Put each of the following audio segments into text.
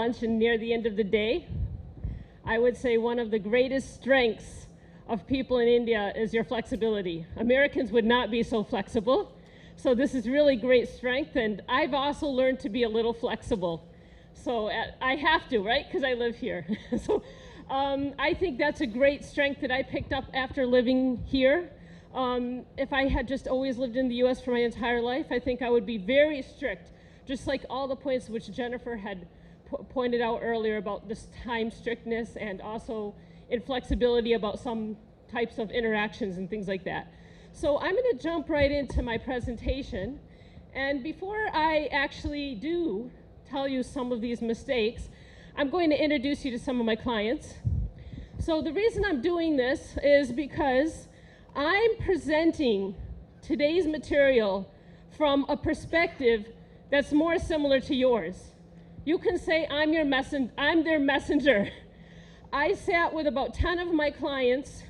lunch and near the end of the day. I would say one of the greatest strengths of people in India is your flexibility. Americans would not be so flexible. So this is really great strength, and I've also learned to be a little flexible. So I have to, right? Because I live here. So I think that's a great strength that I picked up after living here. If I had just always lived in the US for my entire life, I think I would be very strict, just like all the points which Jennifer had pointed out earlier about this time strictness and also inflexibility about some types of interactions and things like that. So I'm going to jump right into my presentation. And before I actually do tell you some of these mistakes, I'm going to introduce you to some of my clients. So the reason I'm doing this is because I'm presenting today's material from a perspective that's more similar to yours. You can say I'm their messenger. I sat with about 10 of my clients,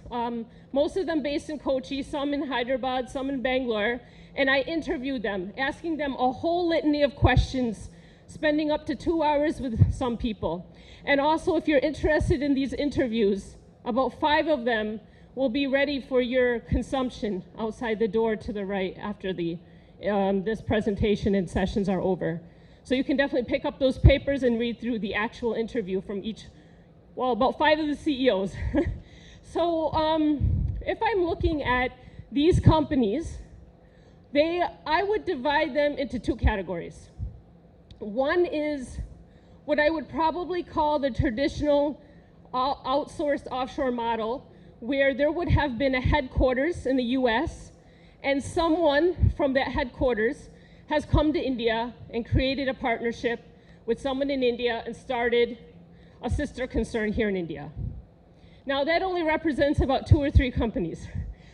most of them based in Kochi, some in Hyderabad, some in Bangalore, and I interviewed them, asking them a whole litany of questions, spending up to 2 hours with some people. And also, if you're interested in these interviews, about 5 of them will be ready for your consumption outside the door to the right after this presentation and sessions are over. So you can definitely pick up those papers and read through the actual interview from about 5 of the CEOs. So if I'm looking at these companies, I would divide them into 2 categories. One is what I would probably call the traditional outsourced offshore model, where there would have been a headquarters in the US, and someone from that headquarters has come to India and created a partnership with someone in India and started a sister concern here in India. Now that only represents about 2 or 3 companies,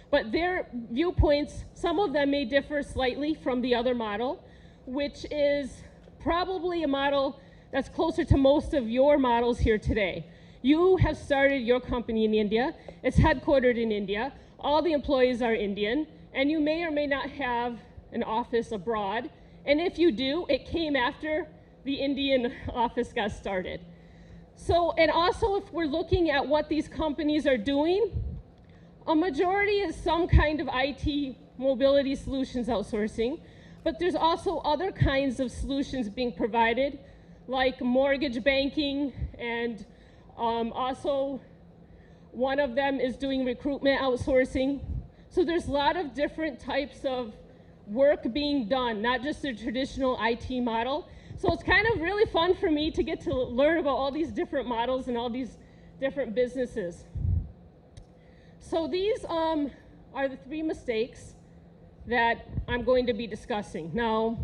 but their viewpoints, some of them may differ slightly from the other model, which is probably a model that's closer to most of your models here today. You have started your company in India, it's headquartered in India, all the employees are Indian, and you may or may not have an office abroad, and if you do, it came after the Indian office got started. So, and also if we're looking at what these companies are doing, a majority is some kind of IT mobility solutions outsourcing, but there's also other kinds of solutions being provided, like mortgage banking, and also one of them is doing recruitment outsourcing. So there's a lot of different types of work being done, not just the traditional IT model. So it's kind of really fun for me to get to learn about all these different models and all these different businesses. So these are the 3 mistakes that I'm going to be discussing. Now,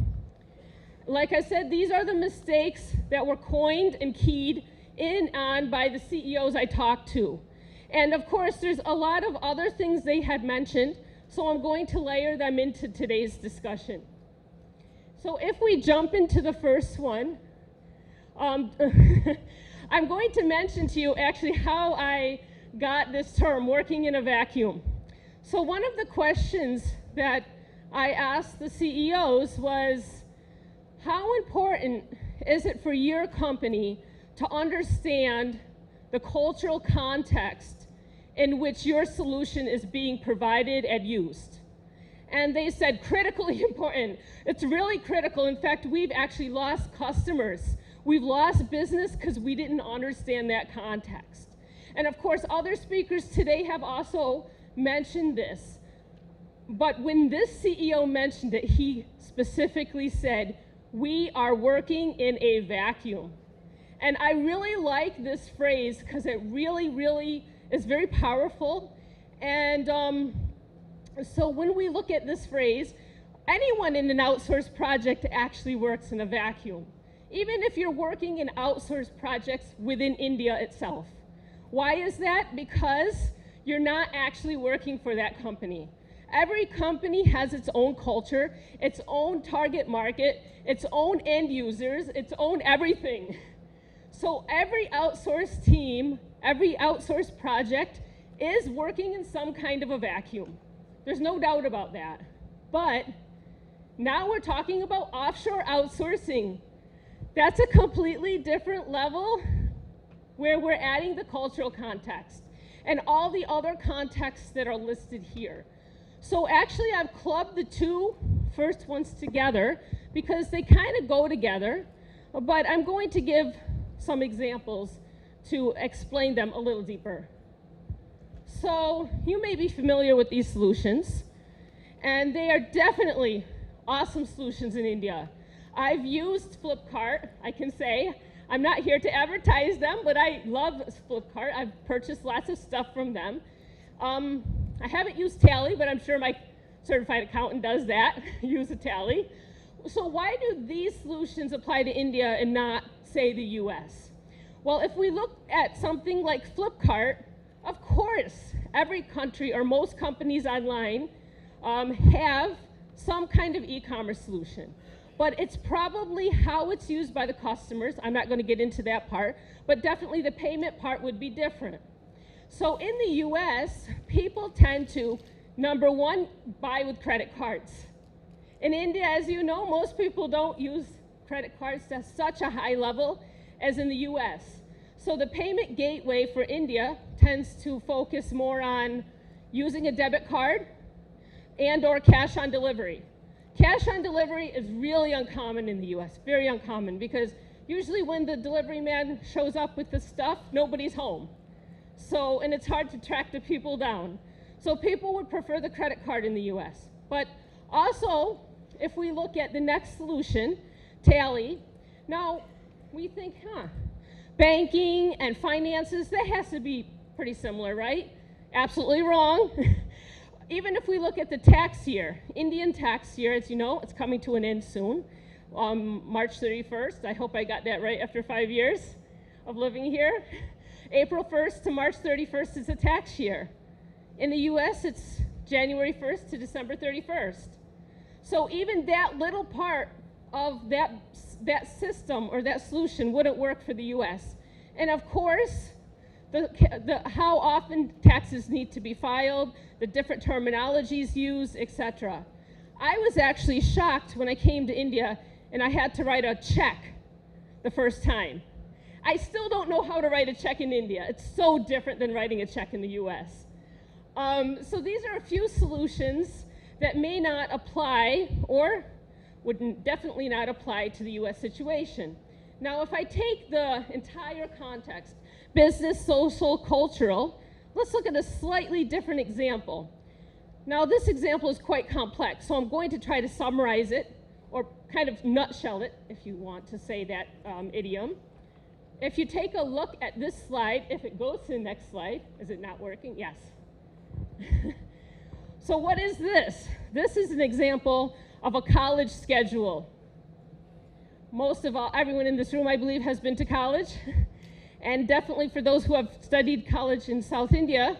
like I said, these are the mistakes that were coined and keyed in on by the CEOs I talked to. And of course, there's a lot of other things they had mentioned, so I'm going to layer them into today's discussion. So if we jump into the first one, I'm going to mention to you actually how I got this term, working in a vacuum. So one of the questions that I asked the CEOs was, how important is it for your company to understand the cultural context in which your solution is being provided and used? And they said, critically important. It's really critical. In fact, we've actually lost customers. We've lost business because we didn't understand that context. And of course, other speakers today have also mentioned this. But when this CEO mentioned it, he specifically said, we are working in a vacuum. And I really like this phrase because it really, really is very powerful. And so when we look at this phrase, anyone in an outsourced project actually works in a vacuum, even if you're working in outsourced projects within India itself. Why is that? Because you're not actually working for that company. Every company has its own culture, its own target market, its own end users, its own everything. So every outsourced team, every outsourced project is working in some kind of a vacuum. There's no doubt about that. But now we're talking about offshore outsourcing. That's a completely different level where we're adding the cultural context and all the other contexts that are listed here. So actually I've clubbed the two first ones together because they kind of go together, but I'm going to give some examples to explain them a little deeper. So you may be familiar with these solutions, and they are definitely awesome solutions in India. I've used Flipkart, I can say. I'm not here to advertise them, but I love Flipkart. I've purchased lots of stuff from them. I haven't used Tally, but I'm sure my certified accountant does that, use a Tally. So why do these solutions apply to India and not, say, the US? Well, if we look at something like Flipkart, of course, every country or most companies online have some kind of e-commerce solution. But it's probably how it's used by the customers. I'm not going to get into that part, but definitely the payment part would be different. So in the US, people tend to, number one, buy with credit cards. In India, as you know, most people don't use credit cards to such a high level as in the US. So the payment gateway for India tends to focus more on using a debit card and or cash on delivery. Cash on delivery is really uncommon in the US, very uncommon, because usually when the delivery man shows up with the stuff, nobody's home. So, and it's hard to track the people down. So people would prefer the credit card in the US. But also, if we look at the next solution, Tally, now we think, banking and finances, that has to be pretty similar, right? Absolutely wrong. Even if we look at the tax year, Indian tax year, as you know, it's coming to an end soon, March 31st. I hope I got that right after 5 years of living here. April 1st to March 31st is a tax year. In the US, it's January 1st to December 31st. So even that little part of that system or that solution wouldn't work for the US. And of course, how often taxes need to be filed, the different terminologies used, etc. I was actually shocked when I came to India and I had to write a check the first time. I still don't know how to write a check in India. It's so different than writing a check in the US. So these are a few solutions that may not apply or would definitely not apply to the US situation. Now, if I take the entire context, business, social, cultural, let's look at a slightly different example. Now, this example is quite complex, so I'm going to try to summarize it or kind of nutshell it, if you want to say that idiom. If you take a look at this slide, if it goes to the next slide, is it not working? Yes. So what is this? This is an example of a college schedule. Everyone in this room, I believe, has been to college. And definitely for those who have studied college in South India,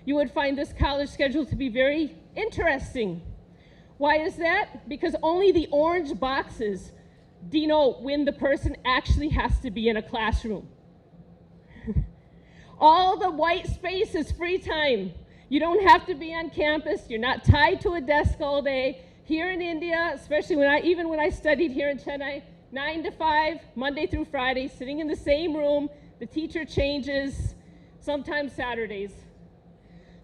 you would find this college schedule to be very interesting. Why is that? Because only the orange boxes denote when the person actually has to be in a classroom. All the white space is free time. You don't have to be on campus. You're not tied to a desk all day. Here in India, especially even when I studied here in Chennai, 9 to 5, Monday through Friday, sitting in the same room. The teacher changes, sometimes Saturdays.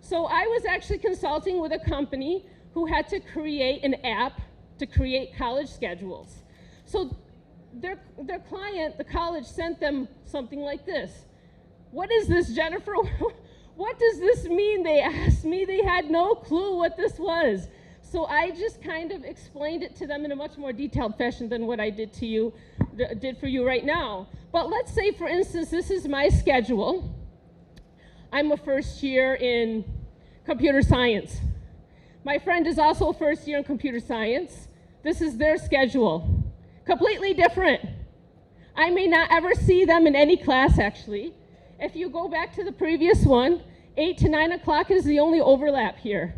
So I was actually consulting with a company who had to create an app to create college schedules. So their client, the college, sent them something like this. What is this, Jennifer? What does this mean? They asked me. They had no clue what this was. So I just kind of explained it to them in a much more detailed fashion than what I did for you right now. But let's say, for instance, this is my schedule. I'm a first year in computer science. My friend is also a first year in computer science. This is their schedule. Completely different. I may not ever see them in any class, actually. If you go back to the previous one, 8 to 9 o'clock is the only overlap here.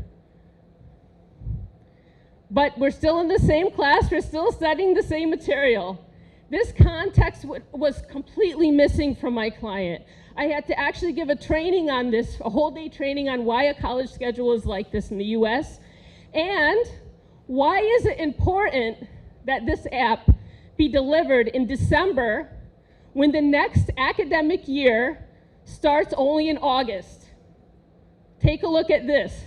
But we're still in the same class, we're still studying the same material. This context was completely missing from my client. I had to actually give a training on this, a whole day training on why a college schedule is like this in the US, and why is it important that this app be delivered in December when the next academic year starts only in August. Take a look at this.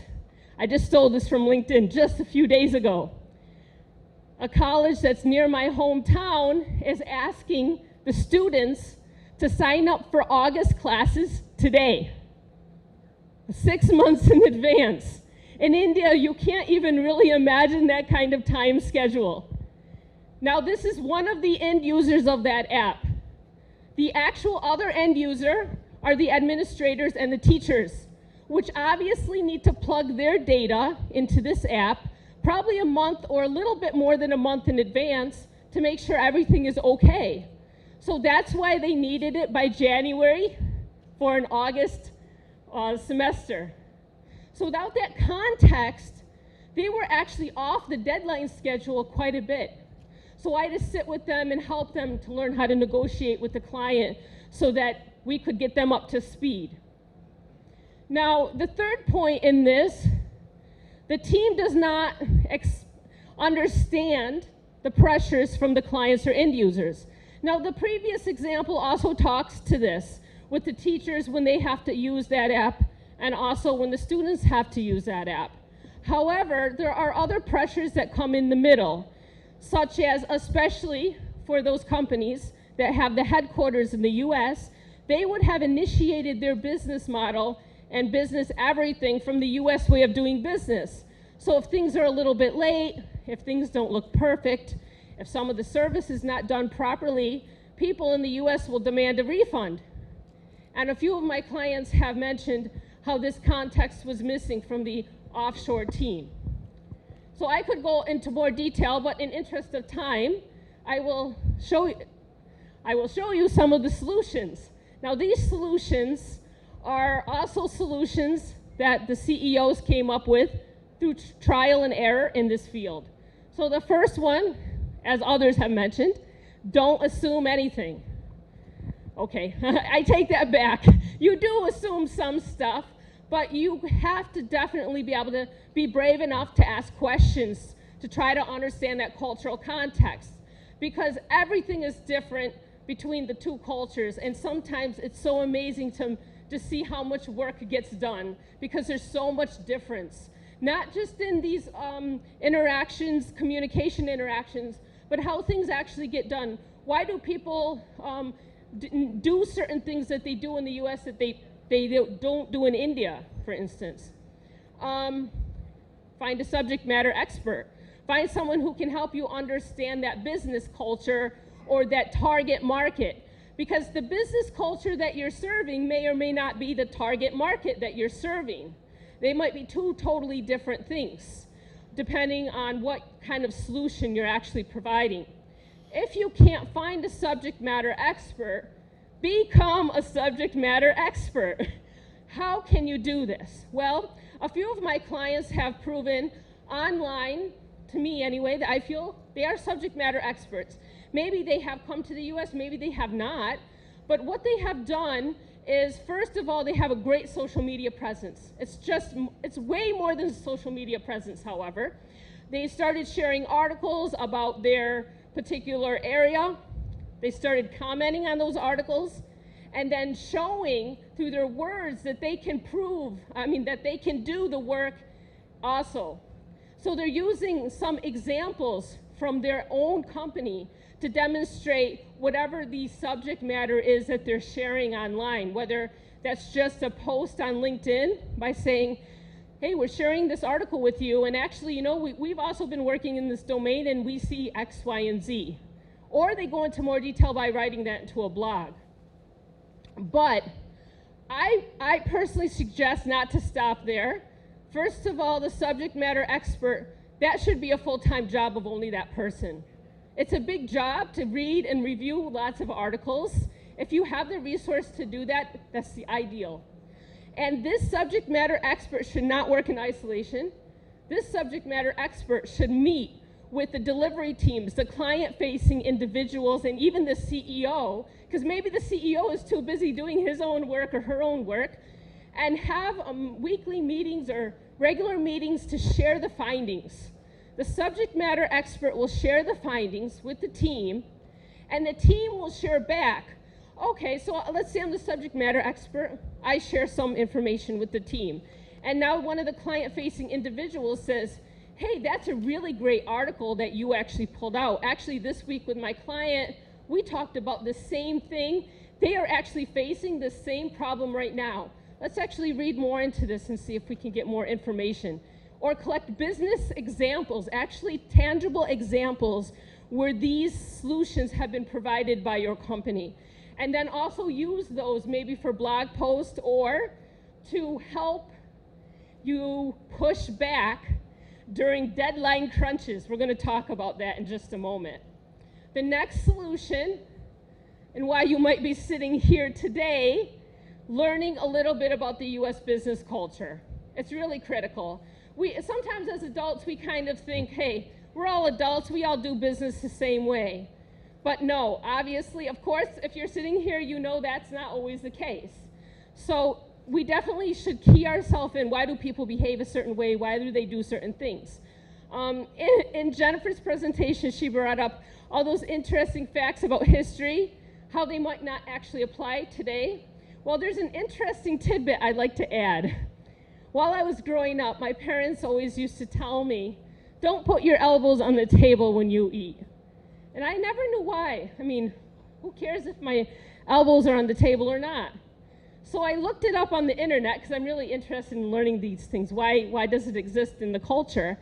I just stole this from LinkedIn just a few days ago. A college that's near my hometown is asking the students to sign up for August classes today, 6 months in advance. In India, you can't even really imagine that kind of time schedule. Now, this is one of the end users of that app. The actual other end user are the administrators and the teachers, which obviously need to plug their data into this app, probably a month or a little bit more than a month in advance to make sure everything is okay. So that's why they needed it by January for an August semester. So without that context, they were actually off the deadline schedule quite a bit. So I had to sit with them and help them to learn how to negotiate with the client so that we could get them up to speed. Now, the third point in this, the team does not understand the pressures from the clients or end users. Now, the previous example also talks to this with the teachers when they have to use that app and also when the students have to use that app. However, there are other pressures that come in the middle, such as, especially for those companies that have the headquarters in the US, they would have initiated their business model and business everything from the US way of doing business. So if things are a little bit late, if things don't look perfect, if some of the service is not done properly, people in the US will demand a refund. And a few of my clients have mentioned how this context was missing from the offshore team. So I could go into more detail, but in interest of time, I will show you some of the solutions. Now, these solutions are also solutions that the CEOs came up with through trial and error in this field. So the first one, as others have mentioned, don't assume anything. Okay, I take that back. You do assume some stuff, but you have to definitely be able to be brave enough to ask questions to try to understand that cultural context, because everything is different between the two cultures, and sometimes it's so amazing to see how much work gets done because there's so much difference, not just in these interactions, communication interactions, but how things actually get done. Why do people do certain things that they do in the US that they don't do in India, for instance? Find a subject matter expert. Find someone who can help you understand that business culture or that target market, because the business culture that you're serving may or may not be the target market that you're serving. They might be two totally different things, depending on what kind of solution you're actually providing. If you can't find a subject matter expert, become a subject matter expert. How can you do this? Well, a few of my clients have proven online, to me anyway, that I feel they are subject matter experts. Maybe they have come to the US, maybe they have not, but what they have done is, first of all, they have a great social media presence. It's way more than social media presence, however. They started sharing articles about their particular area. They started commenting on those articles and then showing through their words that they can that they can do the work also. So they're using some examples from their own company to demonstrate whatever the subject matter is that they're sharing online, whether that's just a post on LinkedIn by saying, hey, we're sharing this article with you, and actually, you know, we've also been working in this domain and we see X, Y, and Z. Or they go into more detail by writing that into a blog. But I personally suggest not to stop there. First of all, the subject matter expert, that should be a full-time job of only that person. It's a big job to read and review lots of articles. If you have the resource to do that, that's the ideal. And this subject matter expert should not work in isolation. This subject matter expert should meet with the delivery teams, the client-facing individuals, and even the CEO, because maybe the CEO is too busy doing his own work or her own work, and have weekly meetings or regular meetings to share the findings. The subject matter expert will share the findings with the team And the team will share back. Okay, so let's say I'm the subject matter expert. I share some information with the team. And now one of the client-facing individuals says, hey, that's a really great article that you actually pulled out. Actually, this week with my client, we talked about the same thing. They are actually facing the same problem right now. Let's actually read more into this and see if we can get more information. Or collect business examples, actually tangible examples where these solutions have been provided by your company. And then also use those maybe for blog posts or to help you push back during deadline crunches. We're going to talk about that in just a moment. The next solution, and why you might be sitting here today, learning a little bit about the US business culture. It's really critical. Sometimes as adults, we kind of think, hey, we're all adults, we all do business the same way. But no, obviously, of course, if you're sitting here, you know that's not always the case. So we definitely should key ourselves in, why do people behave a certain way? Why do they do certain things? In Jennifer's presentation, she brought up all those interesting facts about history, how they might not actually apply today. Well, there's an interesting tidbit I'd like to add. While I was growing up, my parents always used to tell me, don't put your elbows on the table when you eat. And I never knew why. I mean, who cares if my elbows are on the table or not? So I looked it up on the internet because I'm really interested in learning these things. Why does it exist in the culture?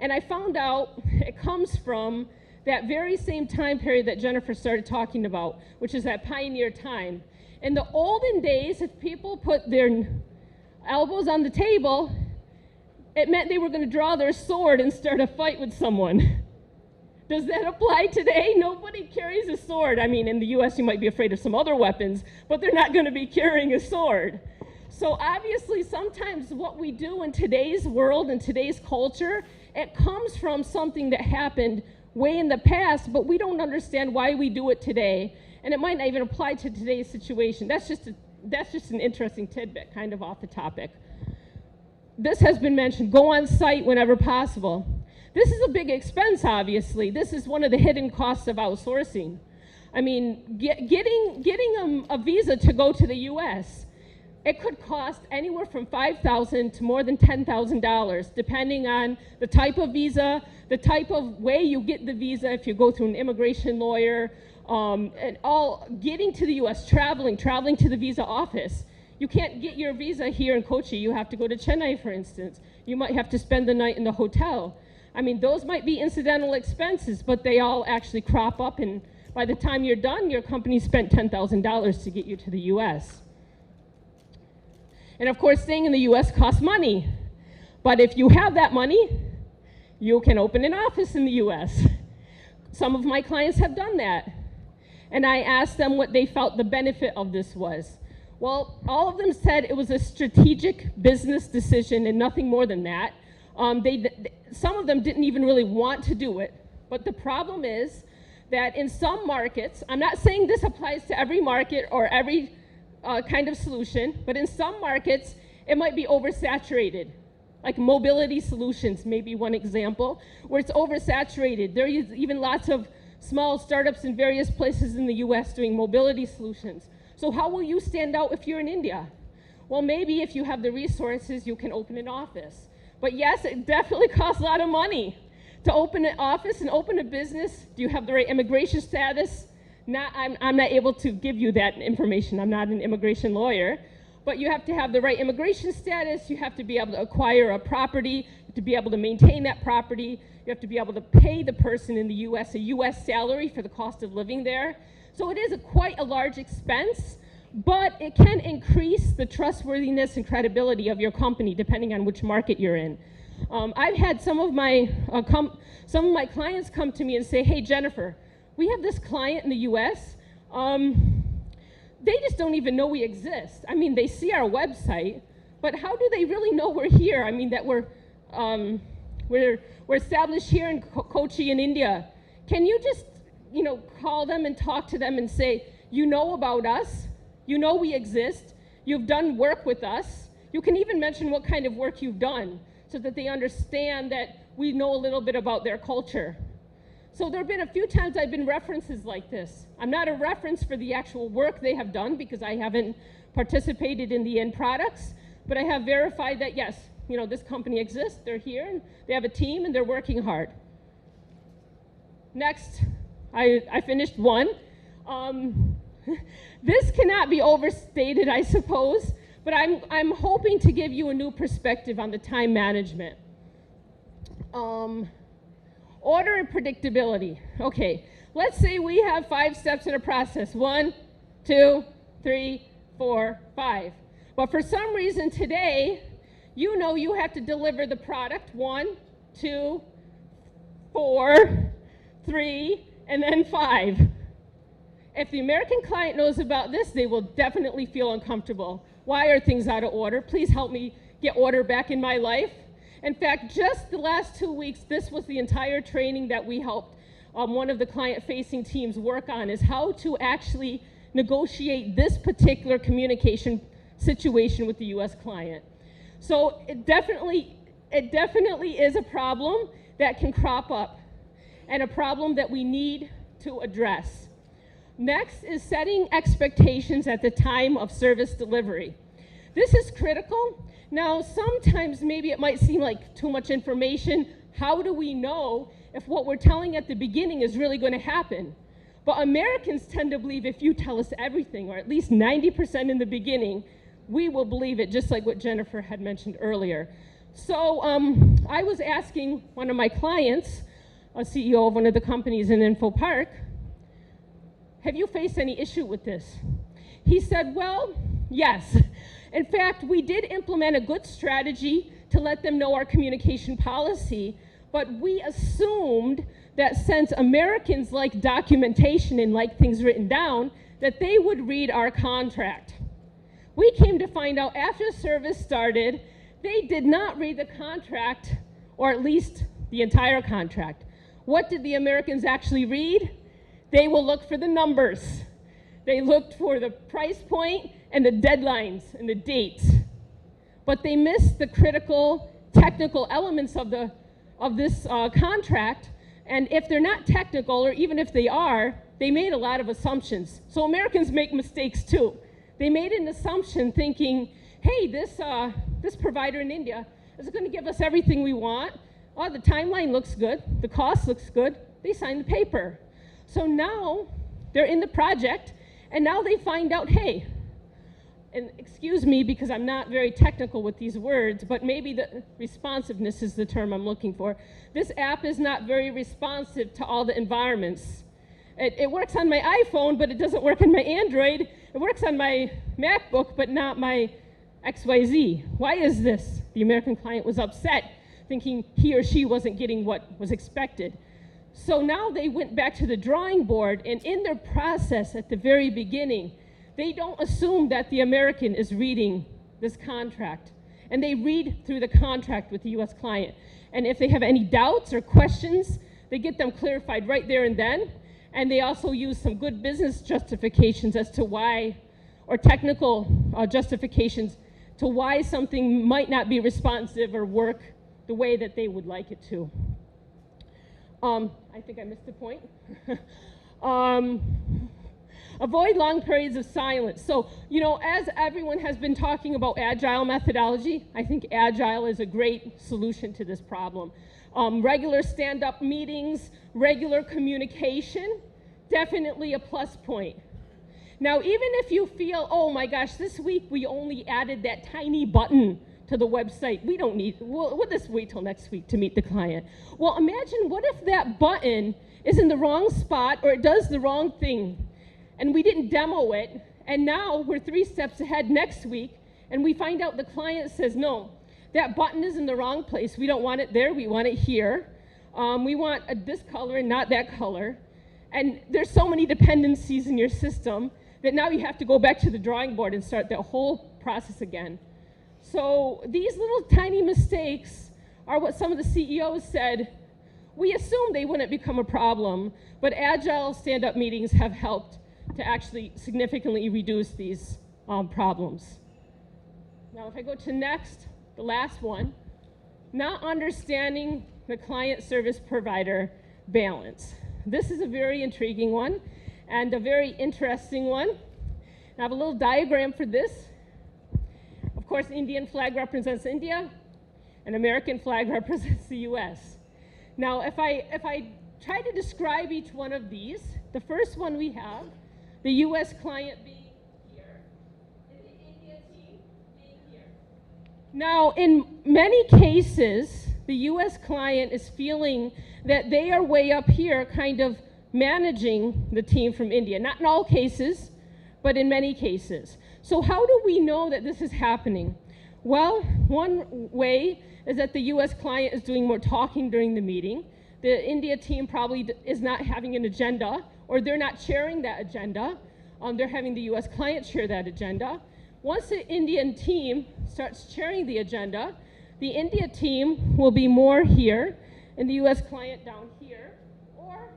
And I found out it comes from that very same time period that Jennifer started talking about, which is that pioneer time. In the olden days, if people put their elbows on the table, it meant they were going to draw their sword and start a fight with someone. Does that apply today? Nobody carries a sword. I mean, in the US, you might be afraid of some other weapons, but they're not going to be carrying a sword. So obviously, sometimes what we do in today's world and today's culture, it comes from something that happened way in the past, but we don't understand why we do it today. And it might not even apply to today's situation. That's just an interesting tidbit, kind of off the topic. This has been mentioned, go on site whenever possible. This is a big expense, obviously. This is one of the hidden costs of outsourcing. I mean, getting a visa to go to the US, it could cost anywhere from $5,000 to more than $10,000, depending on the type of visa, the type of way you get the visa, if you go through an immigration lawyer, and all getting to the US, traveling to the visa office. You can't get your visa here in Kochi. You have to go to Chennai, for instance. You might have to spend the night in the hotel. I mean, those might be incidental expenses, but they all actually crop up, and by the time you're done, your company spent $10,000 to get you to the US. And of course, staying in the US costs money. But if you have that money, you can open an office in the US. Some of my clients have done that. And I asked them what they felt the benefit of this was. Well, all of them said it was a strategic business decision and nothing more than that. Some of them didn't even really want to do it. But the problem is that in some markets, I'm not saying this applies to every market or every kind of solution, but in some markets, it might be oversaturated. Like mobility solutions may be one example, where it's oversaturated. There is even lots of small startups in various places in the US doing mobility solutions. So how will you stand out if you're in India? Well, maybe if you have the resources, you can open an office. But yes, it definitely costs a lot of money to open an office and open a business. Do you have the right immigration status? I'm not able to give you that information. I'm not an immigration lawyer. But you have to have the right immigration status. You have to be able to acquire a property, to be able to maintain that property. You have to be able to pay the person in the US a US salary for the cost of living there. So it is quite a large expense, but it can increase the trustworthiness and credibility of your company depending on which market you're in. I've had some of my clients come to me and say, hey, Jennifer, we have this client in the US. They just don't even know we exist. I mean, they see our website, but how do they really know we're here? I mean, that we're established here in Kochi in India. Can you just, call them and talk to them and say, you know about us, you know we exist, you've done work with us. You can even mention what kind of work you've done so that they understand that we know a little bit about their culture. So there have been a few times I've been references like this. I'm not a reference for the actual work they have done because I haven't participated in the end products, but I have verified that yes, you know, this company exists, they're here, and they have a team and they're working hard. Next, I finished one. This cannot be overstated, I suppose, but I'm hoping to give you a new perspective on the time management. Order and predictability. Okay, let's say we have 5 steps in a process. 1, 2, 3, 4, 5. But for some reason today, you know you have to deliver the product 1, 2, 4, 3, and then 5. If the American client knows about this, they will definitely feel uncomfortable. Why are things out of order? Please help me get order back in my life. In fact, just the last 2 weeks, this was the entire training that we helped one of the client-facing teams work on, is how to actually negotiate this particular communication situation with the US client. So it definitely is a problem that can crop up and a problem that we need to address. Next is setting expectations at the time of service delivery. This is critical. Now, sometimes maybe it might seem like too much information. How do we know if what we're telling at the beginning is really going to happen? But Americans tend to believe if you tell us everything, or at least 90% in the beginning, we will believe it, just like what Jennifer had mentioned earlier. So I was asking one of my clients, a CEO of one of the companies in Info Park, have you faced any issue with this? He said, well, yes. In fact, we did implement a good strategy to let them know our communication policy, but we assumed that since Americans like documentation and like things written down, that they would read our contract. We came to find out after service started, they did not read the contract, or at least the entire contract. What did the Americans actually read? They will look for the numbers. They looked for the price point and the deadlines and the dates. But they missed the critical technical elements of this contract. And if they're not technical, or even if they are, they made a lot of assumptions. So Americans make mistakes too. They made an assumption thinking, hey, this provider in India is going to give us everything we want. Oh, the timeline looks good. The cost looks good. They signed the paper. So now they're in the project, and now they find out, hey, and excuse me because I'm not very technical with these words, but maybe the responsiveness is the term I'm looking for. This app is not very responsive to all the environments. It works on my iPhone, but it doesn't work on my Android. It works on my MacBook, but not my XYZ. Why is this? The American client was upset, thinking he or she wasn't getting what was expected. So now they went back to the drawing board, and in their process at the very beginning, they don't assume that the American is reading this contract. And they read through the contract with the US client. And if they have any doubts or questions, they get them clarified right there and then. And they also use some good business justifications as to why, or technical justifications to why something might not be responsive or work the way that they would like it to. I think I missed a point. Avoid long periods of silence. So, you know, as everyone has been talking about agile methodology, I think agile is a great solution to this problem. Regular stand-up meetings, regular communication, definitely a plus point. Now, even if you feel, oh my gosh, this week we only added that tiny button to the website, we don't need, we'll just wait till next week to meet the client. Well, imagine what if that button is in the wrong spot or it does the wrong thing and we didn't demo it, and now we're 3 steps ahead next week and we find out the client says, no, that button is in the wrong place. We don't want it there, we want it here. We want this color and not that color. And there's so many dependencies in your system that now you have to go back to the drawing board and start the whole process again. So these little tiny mistakes are what some of the CEOs said. We assumed they wouldn't become a problem, but agile stand-up meetings have helped to actually significantly reduce these problems. Now if I go to next, the last one, not understanding the client service provider balance. this is a very intriguing one and a very interesting one. I have a little diagram for this. Of course, Indian flag represents India, and American flag represents the US. Now, if I try to describe each one of these, the first one we have, the US client being here, and the India team being here. Now, in many cases, the US client is feeling that they are way up here kind of managing the team from India. Not in all cases, but in many cases. So how do we know that this is happening? Well, one way is that the US client is doing more talking during the meeting. The India team probably is not having an agenda, or they're not sharing that agenda. They're having the US client share that agenda. Once the Indian team starts sharing the agenda, the India team will be more here, and the US client down here. Or,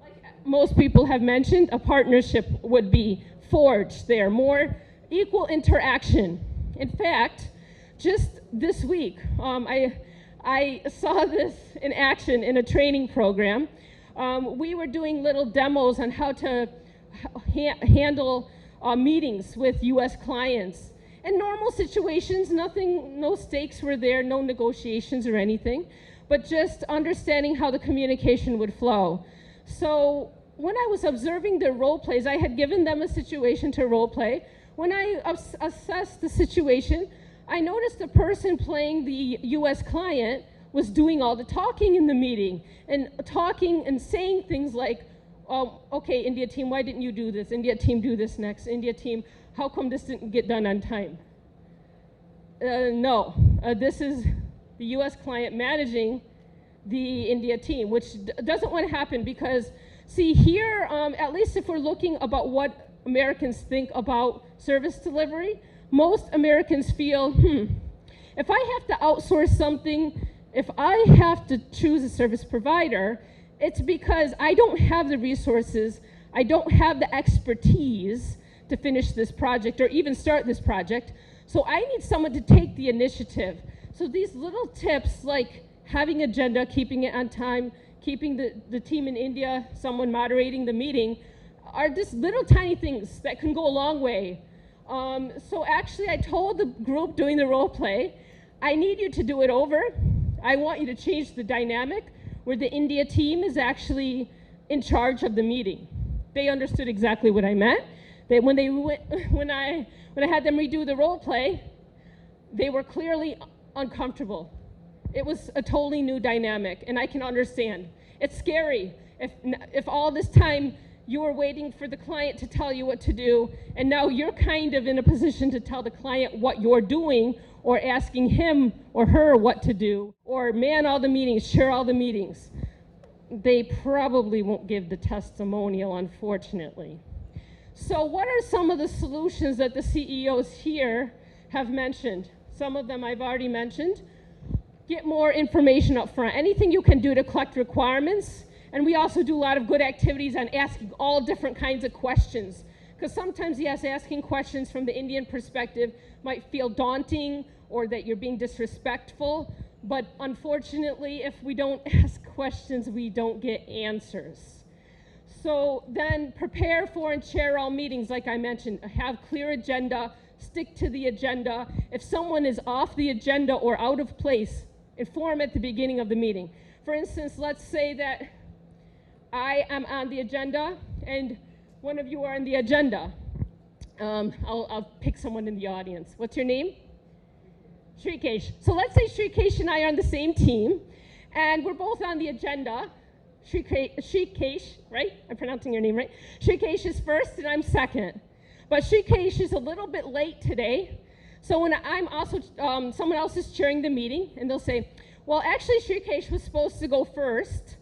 like most people have mentioned, a partnership would be forged there, more equal interaction. In fact, just this week, I saw this in action in a training program. We were doing little demos on how to handle meetings with US clients. In normal situations, no stakes were there, no negotiations or anything, but just understanding how the communication would flow. So when I was observing their role plays, I had given them a situation to role play. When I assessed the situation, I noticed the person playing the US client was doing all the talking in the meeting, and talking and saying things like, okay, India team, why didn't you do this? India team, do this next. India team, how come this didn't get done on time? No, this is the US client managing the India team, which doesn't want to happen because, see here, at least if we're looking about what Americans think about service delivery, most Americans feel, if I have to outsource something, if I have to choose a service provider, it's because I don't have the resources, I don't have the expertise to finish this project or even start this project, so I need someone to take the initiative. So these little tips like having agenda, keeping it on time, keeping the team in India, someone moderating the meeting, are just little tiny things that can go a long way. So actually I told the group doing the role play, I need you to do it over. I want you to change the dynamic where the India team is actually in charge of the meeting. They understood exactly what I meant. When I had them redo the role play, they were clearly uncomfortable. It was a totally new dynamic, and I can understand. It's scary if all this time you were waiting for the client to tell you what to do, and now you're kind of in a position to tell the client what you're doing, or asking him or her what to do, or man all the meetings, share all the meetings. They probably won't give the testimonial, unfortunately. So what are some of the solutions that the CEOs here have mentioned? Some of them I've already mentioned. Get more information up front. Anything you can do to collect requirements. And we also do a lot of good activities on asking all different kinds of questions. Because sometimes, yes, asking questions from the Indian perspective might feel daunting or that you're being disrespectful. But unfortunately, if we don't ask questions, we don't get answers. So then prepare for and chair all meetings, like I mentioned. Have clear agenda, stick to the agenda. If someone is off the agenda or out of place, inform at the beginning of the meeting. For instance, let's say that I am on the agenda and one of you are on the agenda. I'll pick someone in the audience. What's your name? Shrikesh. So let's say Shrikesh and I are on the same team and we're both on the agenda. Shrikesh, right? I'm pronouncing your name right. Shrikesh is first and I'm second. But Shrikesh is a little bit late today. So when I'm also, someone else is chairing the meeting and they'll say, well, actually Shrikesh was supposed to go first,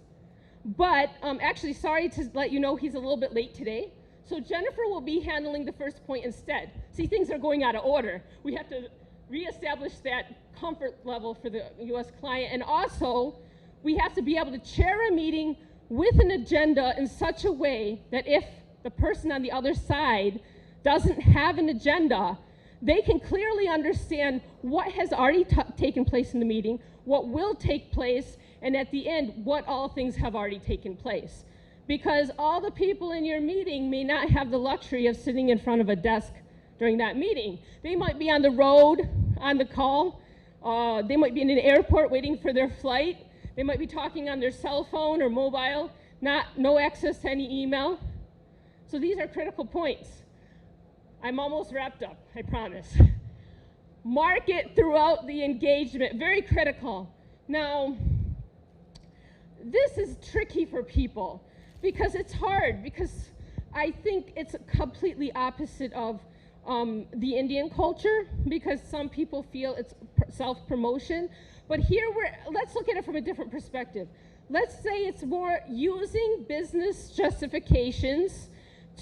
but actually sorry to let you know he's a little bit late today. So Jennifer will be handling the first point instead. See, things are going out of order. We have to reestablish that comfort level for the US client, and also we have to be able to chair a meeting with an agenda in such a way that if the person on the other side doesn't have an agenda, they can clearly understand what has already taken place in the meeting, what will take place, and at the end, what all things have already taken place. because all the people in your meeting may not have the luxury of sitting in front of a desk during that meeting. They might be on the road, on the call. They might be in an airport waiting for their flight. They might be talking on their cell phone or mobile, no access to any email. So these are critical points. I'm almost wrapped up, I promise. Market throughout the engagement, very critical. Now, this is tricky for people because it's hard, because I think it's completely opposite of the Indian culture, because some people feel it's self-promotion. But here let's look at it from a different perspective. Let's say it's more using business justifications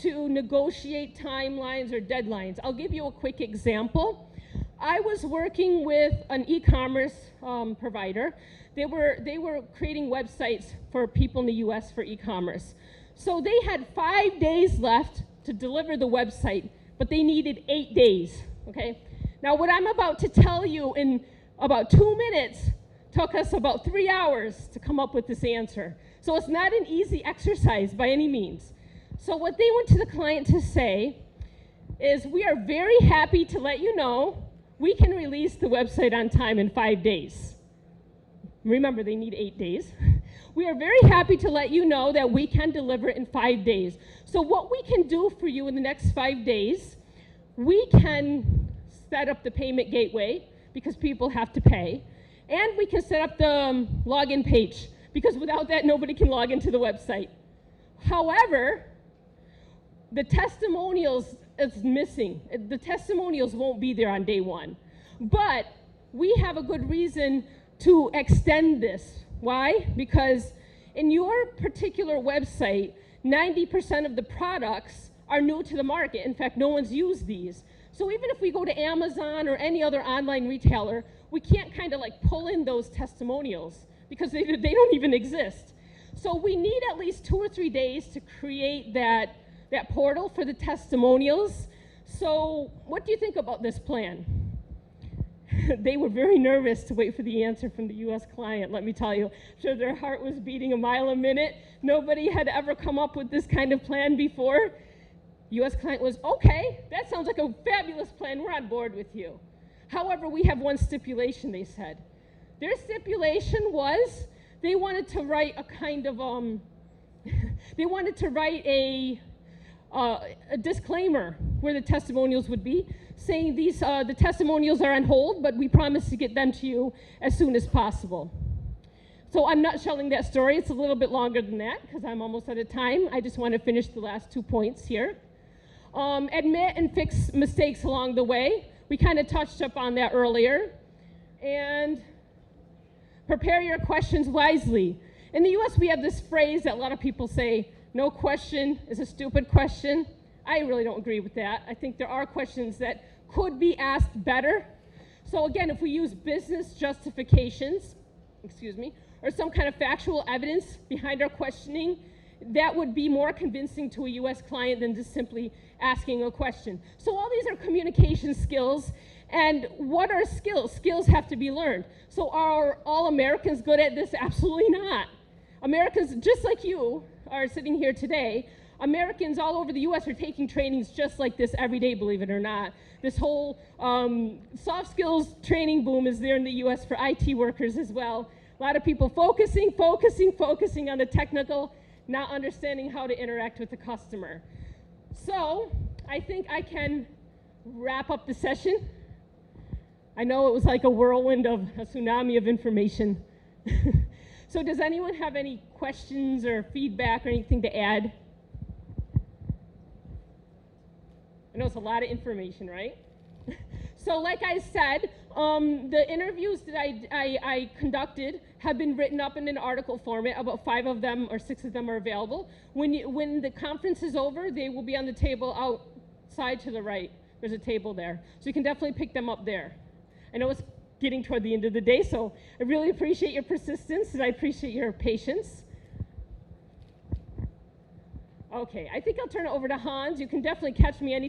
to negotiate timelines or deadlines. I'll give you a quick example. I was working with an e-commerce provider. They were creating websites for people in the US for e-commerce. So they had 5 days left to deliver the website, but they needed 8 days, okay? Now what I'm about to tell you in about 2 minutes took us about 3 hours to come up with this answer. So it's not an easy exercise by any means. So what they went to the client to say is, we are very happy to let you know we can release the website on time in 5 days. Remember, they need 8 days. We are very happy to let you know that we can deliver it in 5 days. So what we can do for you in the next 5 days, we can set up the payment gateway, because people have to pay, and we can set up the login page, because without that, nobody can log into the website. However, the testimonials is missing. The testimonials won't be there on day one. But we have a good reason to extend this. Why? Because in your particular website, 90% of the products are new to the market. In fact, no one's used these. So even if we go to Amazon or any other online retailer, we can't kind of like pull in those testimonials, because they don't even exist. So we need at least 2 or 3 days to create that portal for the testimonials. So what do you think about this plan? They were very nervous to wait for the answer from the US client, let me tell you. I'm sure their heart was beating a mile a minute. Nobody had ever come up with this kind of plan before. US client was, okay, that sounds like a fabulous plan, we're on board with you. However, we have one stipulation, they said. Their stipulation was they wanted to write a kind of, they wanted to write a disclaimer where the testimonials would be, saying the testimonials are on hold, but we promise to get them to you as soon as possible. So I'm not telling that story. It's a little bit longer than that, because I'm almost out of time. I just want to finish the last 2 points here. Admit and fix mistakes along the way. We kind of touched up on that earlier. And prepare your questions wisely. In the US, we have this phrase that a lot of people say, no question is a stupid question. I really don't agree with that. I think there are questions that could be asked better. So again, if we use business justifications, or some kind of factual evidence behind our questioning, that would be more convincing to a US client than just simply asking a question. So all these are communication skills. And what are skills? Skills have to be learned. So are all Americans good at this? Absolutely not. Americans, just like you are sitting here today, Americans all over the US are taking trainings just like this every day, believe it or not. This whole soft skills training boom is there in the US for IT workers as well. A lot of people focusing on the technical, not understanding how to interact with the customer. So I think I can wrap up the session. I know it was like a whirlwind of a tsunami of information. So does anyone have any questions or feedback or anything to add? I know it's a lot of information, right? So like I said, the interviews that I conducted have been written up in an article format. About 5 of them or 6 of them are available. When the conference is over, they will be on the table outside to the right. There's a table there. So you can definitely pick them up there. I know it's getting toward the end of the day, so I really appreciate your persistence and I appreciate your patience. Okay, I think I'll turn it over to Hans. You can definitely catch me any